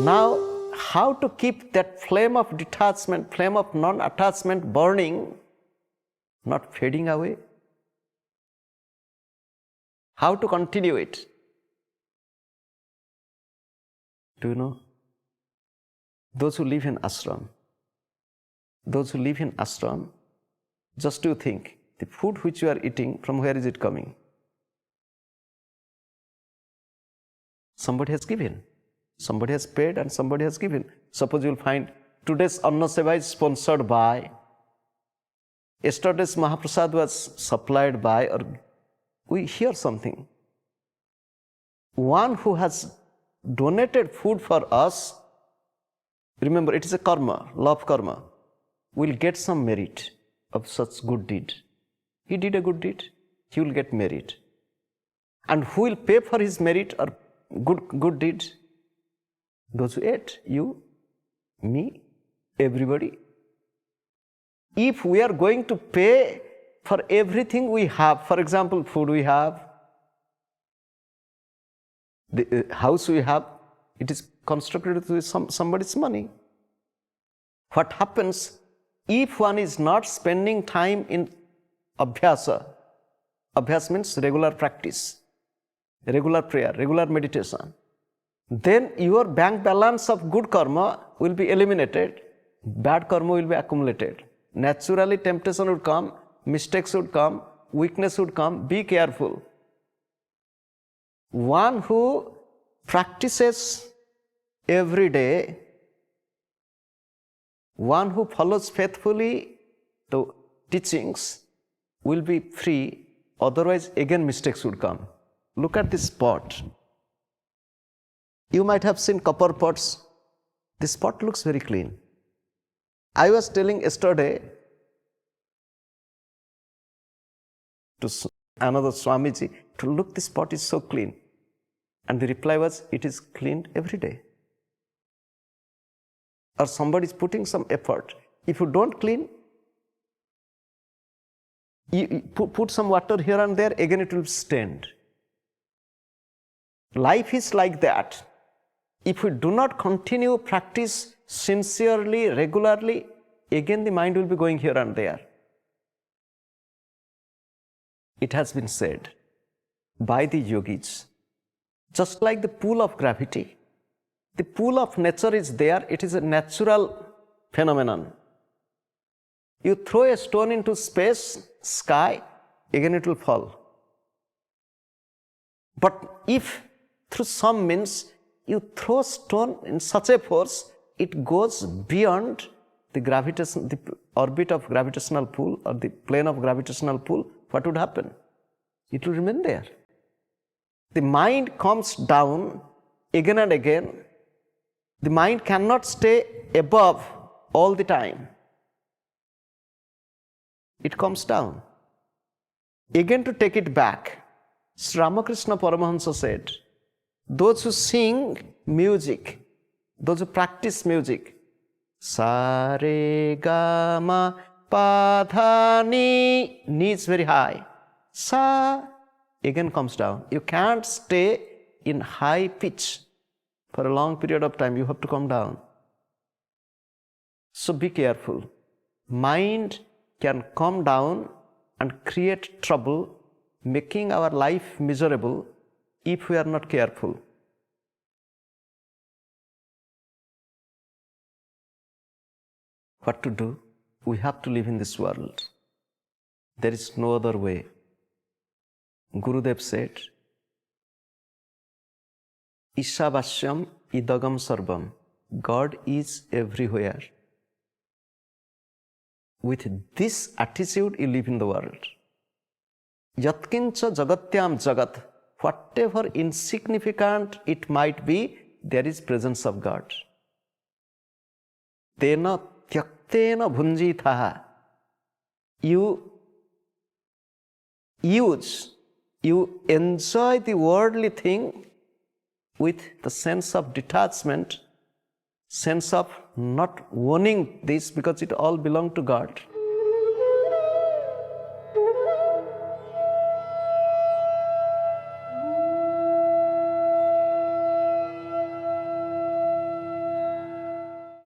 Now, how to keep that flame of detachment, flame of non-attachment burning, not fading away? How to continue it? Do you know? Those who live in ashram, just to think, the food which you are eating, from where is it coming? Somebody has given. Somebody has paid and somebody has given. Suppose you will find today's Anna Seva is sponsored by, yesterday's Mahaprasad was supplied by, or we hear something. One who has donated food for us, remember it is a karma, love karma, will get some merit of such good deed. He did a good deed, he will get merit. And who will pay for his merit or good deed? Those who ate, you, me, everybody. If we are going to pay for everything we have, for example, food we have, the house we have, it is constructed with somebody's money. What happens if one is not spending time in abhyasa? Abhyas means regular practice, regular prayer, regular meditation. Then your bank balance of good karma will be eliminated, bad karma will be accumulated. Naturally temptation would come, mistakes would come, weakness would come. Be careful. One who practices every day, one who follows faithfully the teachings will be free, otherwise again mistakes would come. Look at this pot. You might have seen copper pots. This pot looks very clean. I was telling yesterday to another Swamiji, to look, this pot is so clean. And the reply was, it is cleaned every day. Or somebody is putting some effort. If you don't clean, you put some water here and there, again it will be stained. Life is like that. If we do not continue practice sincerely, regularly, again the mind will be going here and there. It has been said by the yogis, just like the pull of gravity, the pull of nature is there, it is a natural phenomenon. You throw a stone into space, sky, again it will fall. But if through some means you throw stone in such a force, it goes beyond the orbit of gravitational pull or the plane of gravitational pull, what would happen? It will remain there. The mind comes down again and again. The mind cannot stay above all the time. It comes down. Again to take it back, Sri Ramakrishna Paramahamsa said, those who sing music, those who practice music, sa re ga ma pa dha ni, ni is very high, sa again comes down. You can't stay in high pitch for a long period of time, you have to come down. So be careful. Mind can come down and create trouble, making our life miserable if we are not careful. What to do? We have to live in this world. There is no other way. Gurudev said, Isha idagam sarvam. God is everywhere. With this attitude, you live in the world. Yatkincha jagatyam jagat. Whatever insignificant it might be, there is presence of God. Tena tyaktena bhunjithaha. You enjoy the worldly thing with the sense of detachment, sense of not owning this because it all belongs to God.